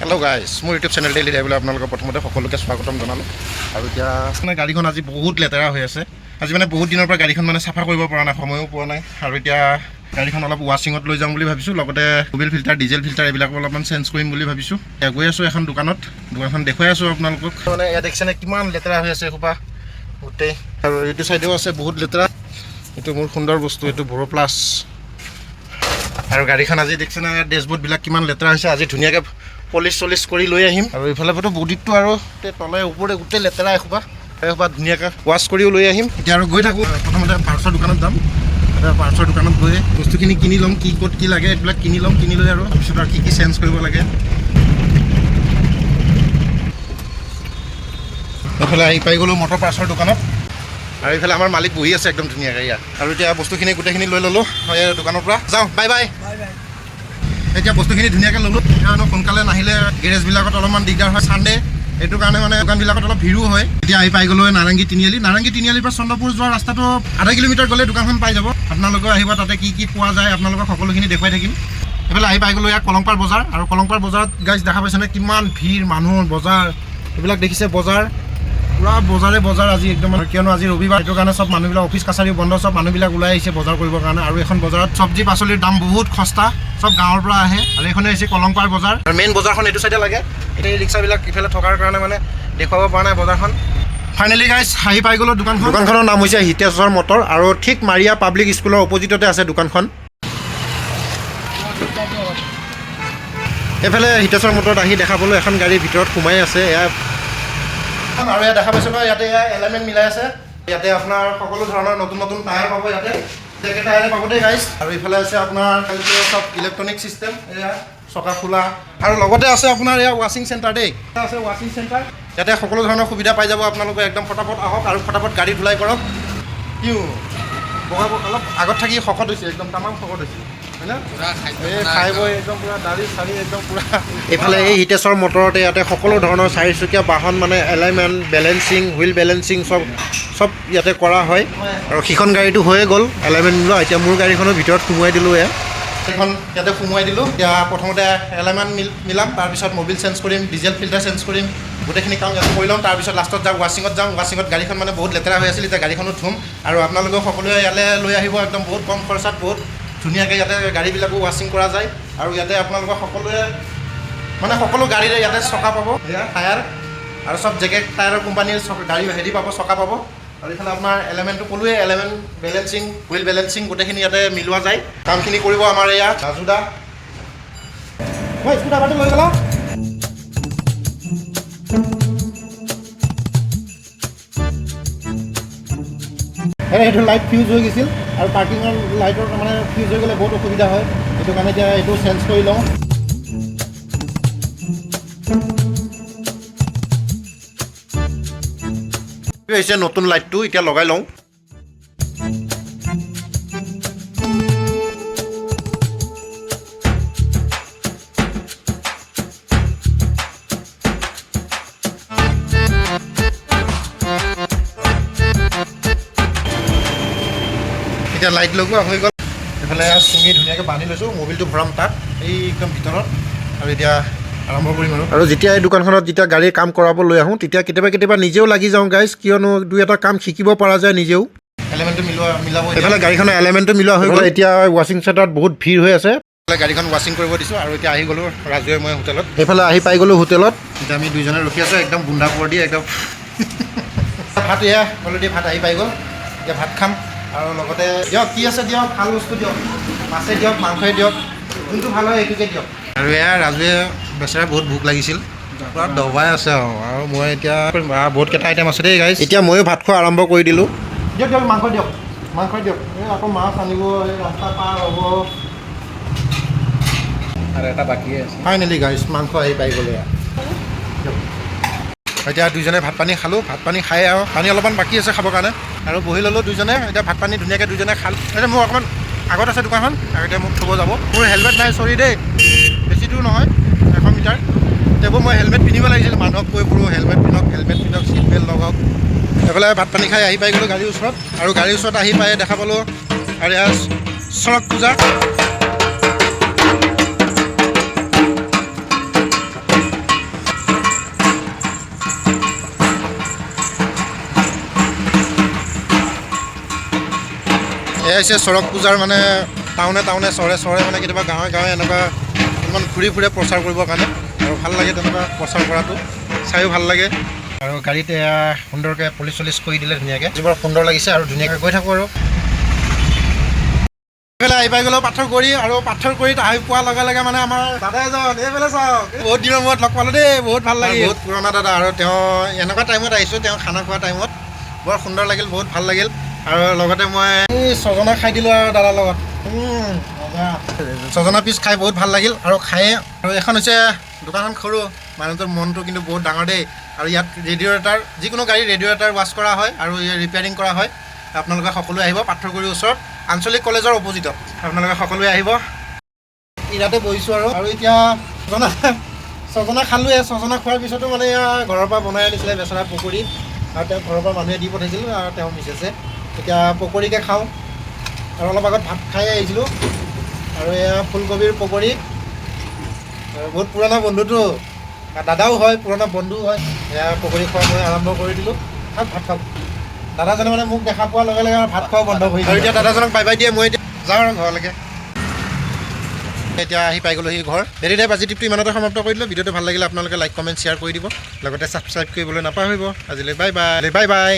Hello' guys, মোৰ YouTube channel daily লাইভলৈ আপোনালোকক প্ৰথমতে সকলোকে স্বাগতম জনালোঁ। আৰু এতিয়া মানে গাড়ীখন আজি বহুত লেতেৰা হৈ আছে। আজি মানে বহুত দিনৰ পৰা গাড়ীখন মানে চাফা কৰিব পৰা নাই, সময়ো পোৱা নাই। আৰু এতিয়া গাড়ীখন অলপ ৱাশ্বিঙত লৈ যাম বুলি ভাবিছোঁ, লগতে মোবিল ফিল্টাৰ, ডিজেল ফিল্টাৰ এইবিলাকো অলপমান চেঞ্জ কৰিম বুলি ভাবিছোঁ। এতিয়া গৈ আছোঁ এখন দোকানখন দেখুৱাই আছোঁ আপোনালোকক। মানে ইয়াত দেখিছেনে কিমান লেতেৰা হৈ আছে এসোপা গোটেই। আৰু এইটো চাইডেও আছে বহুত লেতেৰা। এইটো মোৰ সুন্দৰ বস্তু, এইটো বড়ো প্লাছ। আৰু গাড়ীখন আজি দেখিছেনে ইয়াত ডেছবৰ্ডবিলাক কিমান লেতেৰা হৈছে। আজি ধুনীয়াকৈ পলিচ কৰি লৈ আহিম। আৰু এইফালে বডিটো আৰু তলে ওপৰে গোটেই লেতেৰা এসোপা ধুনীয়াকৈ ৱাছ কৰিও লৈ আহিম। এতিয়া আৰু গৈ থাকোঁ, প্ৰথমতে পাৰ্চৰ দোকানত যাম। পাৰ্চৰ দোকানত গৈ বস্তুখিনি কিনি ল'ম, কি ক'ত কি লাগে এইবিলাক কিনি ল'ম। কিনি লৈ আৰু তাৰপিছত আৰু কি চেঞ্জ কৰিব লাগে। এইফালে আহি পাই গ'লোঁ মটৰ পাৰ্চৰ দোকানত। আৰু এইফালে আমাৰ মালিক বহি আছে একদম ধুনীয়াকৈ ইয়াত। আৰু এতিয়া বস্তুখিনি গোটেইখিনি লৈ ল'লোঁ দোকানৰ পৰা। যাওঁ, বাই বাই। এতিয়া বস্তুখিনি ধুনীয়াকৈ ল'লোঁ। এতিয়া সোনকালে নাহিলে গেৰেজবিলাকত অলপমান দিগদাৰ হয়, ছানডে সেইটো কাৰণে মানে দোকানবিলাকত অলপ ভিৰো হয়। এতিয়া আহি পাই গ'লোঁ নাৰেংগী তিনিআলিৰ পৰা চন্দ্ৰপুৰ যোৱা ৰাস্তাটো আধা কিলোমিটাৰ গ'লে দোকানখন পাই যাব। আপোনালোকেও আহিব, তাতে কি কি পোৱা যায় আপোনালোকক সকলোখিনি দেখুৱাই থাকিম। এইফালে আহি পাই গ'লোঁ ইয়াত কলংপাৰ বজাৰ। আৰু কলংপাৰ বজাৰত গাইজ দেখা পাইছেনে কিমান ভিৰ, মানুহ, বজাৰ এইবিলাক দেখিছে। বজাৰ পুৰা বজাৰ আজি একদম, কিয়নো আজি ৰবিবাৰ, সেইটো কাৰণে চব মানুহবিলাক অফিচ কাছাৰীও বন্ধ, চব মানুহবিলাক ওলাই আহিছে বজাৰ কৰিবৰ কাৰণে। আৰু এখন বজাৰত চব্জি পাচলিৰ দাম বহুত সস্তা, চব গাঁৱৰ পৰা আহে। আৰু এইখনে হৈছে কলংপাৰ বজাৰ। আৰু মেইন বজাৰখন এইটো চাইডে লাগে। এতিয়া এই ৰিক্সাবিলাক ইফালে থকাৰ কাৰণে মানে দেখুৱাব পৰা নাই বজাৰখন। ফাইনেলি গাইজ আহি পাই গ'লোঁ দোকানখনৰ নাম হৈছে হিতেশ্বৰ মটৰ। আৰু ঠিক মাৰিয়া পাব্লিক স্কুলৰ অপজিটতে আছে দোকানখন। এইফালে হিতেশ্বৰ মটৰত আহি দেখা পালোঁ এখন গাড়ীৰ ভিতৰত সোমাই আছে। আৰু ইয়াত দেখা পাইছোঁ নহয়, ইয়াতে এলাইনমেণ্ট মিলাই আছে। ইয়াতে আপোনাৰ সকলো ধৰণৰ নতুন টায়াৰ পাব, ইয়াতে জেকেট টায়াৰে পাব দেই গাইজ। আৰু ইফালে আছে আপোনাৰ চব ইলেক্ট্ৰনিক চিষ্টেম, এয়া চকা খোলা। আৰু লগতে আছে আপোনাৰ এয়া ৱাশ্বিং চেণ্টাৰ দেই, আছে ৱাশ্বিং চেণ্টাৰ। ইয়াতে সকলো ধৰণৰ সুবিধা পাই যাব আপোনালোকে। একদম ফটাফট আহক আৰু ফটাফট গাড়ী ধুলাই কৰক। বগাব অলপ আগত থাকি শকত হৈছে, একদম তামাম শকত হৈছে, হয় না? খাই বৈ একদম পূৰা দাড়ি চাৰি একদম পূৰা। এইফালে এই হিতেশ্বৰ মটৰতে ইয়াতে সকলো ধৰণৰ চাৰিচকীয়া বাহন মানে এলাইনমেণ্ট, বেলেঞ্চিং, হুইল বেলেঞ্চিং চব ইয়াতে কৰা হয়। আৰু সিখন গাড়ীটো হৈয়ে গ'ল এলাইনমেণ্ট মিলোৱা। এতিয়া মোৰ গাড়ীখনৰ ভিতৰত সোমোৱাই দিলোঁ। সেইখন ইয়াতে সোমোৱাই দিলোঁ। এতিয়া প্ৰথমতে এলাইনমেণ্ট মিলাম, তাৰপিছত মবিল চেঞ্জ কৰিম, ডিজেল ফিল্টাৰ চেঞ্জ কৰিম, গোটেইখিনি কাম ইয়াতে কৰি ল'ম। তাৰপিছত লাষ্টত যাম ৱাশ্বিঙত গাড়ীখন মানে বহুত লেতেৰা হৈ আছিল, এতিয়া গাড়ীখনো ধুম। আৰু আপোনালোকেও সকলোৱে ইয়ালৈ লৈ আহিব, একদম বহুত কম খৰচাত বহুত ধুনীয়াকৈ ইয়াতে গাড়ীবিলাকো ৱাশ্বিং কৰা যায়। আৰু ইয়াতে আপোনালোকৰ সকলো গাড়ীৰে ইয়াতে চকা পাব, এয়া টায়াৰ আৰু চব জেকেট টায়াৰৰ কোম্পানীৰ গাড়ী পাব, চকা পাব। আৰু এইফালে আপোনাৰ এলিমেণ্টটো ক'লোৱে, এলিমেণ্ট বেলেঞ্চিং, হুইল বেলেঞ্চিং গোটেইখিনি ইয়াতে মিলোৱা যায়। কামখিনি কৰিব আমাৰ এয়া ৰাজুদা। মই স্কুটাৰ পাৰ্টি লৈ গ'লা। এইটো লাইট ফিউজ হৈ গৈছিল, আৰু পাৰ্কিঙৰ লাইটৰ মানে ফিউজ হৈ গ'লে বহুত অসুবিধা হয়। সেইটো কাৰণে এতিয়া এইটো চেঞ্জ কৰি লওঁ। হৈছে নতুন লাইটটো, এতিয়া লগাই লওঁ। এতিয়া লাইট লগোৱা হৈ গ'ল। এইফালে চুঙি ধুনীয়াকৈ বান্ধি লৈছোঁ, মবিলটো ভৰাম তাত এই একদম ভিতৰত। আৰু এতিয়া আৰম্ভ কৰিম। আৰু যেতিয়া এই দোকানখনত যেতিয়া গাড়ীৰ কাম কৰাব লৈ আহোঁ, তেতিয়া কেতিয়াবা নিজেও লাগি যাওঁ গাইজ, কিয়নো দুই এটা কাম শিকিব পৰা যায় নিজেও। এলিমেণ্টটো মিলাব। এইফালে গাড়ীখনৰ এলিমেণ্টটো মিলোৱা হৈ গ'ল। এতিয়া ৱাশ্বিং চেণ্টাৰত বহুত ভিৰ হৈ আছে। গাড়ীখন ৱাশ্বিং কৰিব দিছোঁ। আৰু এতিয়া আহি গ'লোঁ ৰাজুৱে মই হোটেলত। সেইফালে আহি পাই গ'লোঁ হোটেলত। এতিয়া আমি দুইজনে ৰখি আছোঁ, একদম বুন্দা পোৱাৰ দি একদম। ভাত অলৰেডি ভাত আহি পাই গ'ল। এতিয়া ভাত খাম। আৰু লগতে দিয়ক, কি আছে দিয়ক, ভাল বস্তু দিয়ক, মাছে দিয়ক, মাংসই দিয়ক, যোনটো ভাল হয় সেইটোকে দিয়ক। আৰু ৰাজুৱে বেচেৰা বহুত ভোক লাগিছিল, পূৰা দবাই আছে। আৰু মই এতিয়া বহুতকেইটা আইটেম আছে দেই গাইজ। এতিয়া ময়ো ভাত খোৱা আৰম্ভ কৰি দিলোঁ। দিয়ক মাংস দিয়ক, এই আকৌ মাছ আনিব, এই ৰাস্তা পাৰ হ'ব। আৰু এটা বাকী আছে। ফাইনেলি গাইজ মাংস আহি পাই গ'লে। এতিয়া দুইজনে ভাত পানী খালোঁ। ভাত পানী খাই আৰু পানী অলপমান বাকী আছে খাবৰ কাৰণে, আৰু বহি ল'লোঁ দুইজনে। এতিয়া ভাত পানী ধুনীয়াকৈ দুইজনে খালোঁ। এতিয়া মোৰ অকণমান আগত আছে দোকানখন, আৰু এতিয়া মোক থ'ব যাব। মোৰ হেলমেট নাই, চৰি দেই, বেছি দূৰ নহয়, 100 মিটাৰ। তেতিয়াও মই হেলমেট পিন্ধিব লাগিছিল। মানুহক কৈ ফুৰোঁ হেলমেট পিন্ধক, ছিট বেল্ট লগাওক। এইফালে ভাত পানী খাই আহি পাই গ'লোঁ গাড়ীৰ ওচৰত। আৰু গাড়ীৰ ওচৰত আহি পাই দেখা পালোঁ আৰু এয়া চৰক পূজা। এয়া হৈছে চৰক পূজাৰ মানে টাউনে চৰে মানে কেতিয়াবা গাঁৱে গাঁৱে এনেকুৱা ইমান ঘূৰি ফুৰে প্ৰচাৰ কৰিবৰ কাৰণে আৰু ভাল লাগে তেনেকুৱা প্ৰচাৰ কৰাটো চায়ো ভাল লাগে আৰু গাড়ীত এয়া সুন্দৰকৈ পলিচ চলিচ কৰি দিলে ধুনীয়াকৈ বৰ সুন্দৰ লাগিছে আৰু ধুনীয়াকৈ গৈ থাকোঁ আৰু এইফালে আহি পাই গ'লেও পাথৰ কৰি আৰু পাথৰ কৰিত আহি পোৱাৰ লগে লগে মানে আমাৰ দাদা এজন এইফালে চাওক বহুত দিনৰ মূৰত লগ পালোঁ দেই বহুত ভাল লাগিল বহুত পুৰণা দাদা আৰু তেওঁ এনেকুৱা টাইমত আহিছোঁ তেওঁ খানা খোৱা টাইমত বৰ সুন্দৰ লাগিল বহুত ভাল লাগিল আৰু লগতে মই ছজনা খাই দিলোঁ আৰু দাদাৰ লগত ছজনা পিচ খাই বহুত ভাল লাগিল আৰু খায়ে আৰু এখন হৈছে দোকানখন সৰু মানুহটোৰ মনটো কিন্তু বহুত ডাঙৰ দেই আৰু ইয়াত ৰেডিঅ'ৰেটাৰ যিকোনো গাড়ী ৰেডিঅ'ৰেটাৰ ৱাছ কৰা হয় আৰু ইয়াত ৰিপেয়াৰিং কৰা হয় আপোনালোকে সকলোৱে আহিব পাথৰগুৰিৰ ওচৰত আঞ্চলিক কলেজৰ অপজিটত আপোনালোকে সকলোৱে আহিব ইয়াতে বহিছোঁ আৰু এতিয়া ছজনা খালোঁৱে ছজনা খোৱাৰ পিছতো মানে ঘৰৰ পৰা বনাই আনিছিলে বেচেৰা পকৰি আৰু তেওঁ ঘৰৰ পৰা মানুহে দি পঠাইছিল আৰু তেওঁ মিছেছে এতিয়া পকৰিকে খাওঁ আৰু অলপ আগত ভাত খাই আহিছিলোঁ আৰু এয়া ফুলকবিৰ পকৰি বহুত পুৰণা বন্ধুটো দাদাও হয় পুৰণা বন্ধু হয় এয়া পকৰি খোৱা মই আৰম্ভ কৰি দিলোঁ ভাত খাওঁ দাদাজনে মানে মোক দেখা পোৱাৰ লগে লগে ভাত খোৱা বন্ধ কৰি আৰু এতিয়া দাদাজনক বাই বাই দিয়ে মই এতিয়া যাওঁ আৰু ঘৰলৈকে এতিয়া আহি পাই গ'লোহি ঘৰ ভেৰি টাইপ আজি ট্ৰিপটো ইমানতে সমাপ্ত কৰি দিলোঁ ভিডিঅ'টো ভাল লাগিলে আপোনালোকে লাইক কমেণ্ট শ্বেয়াৰ কৰি দিব লগতে ছাবস্ক্ৰাইব কৰিবলৈ নাপাহৰিব আজিলৈ বাই বাই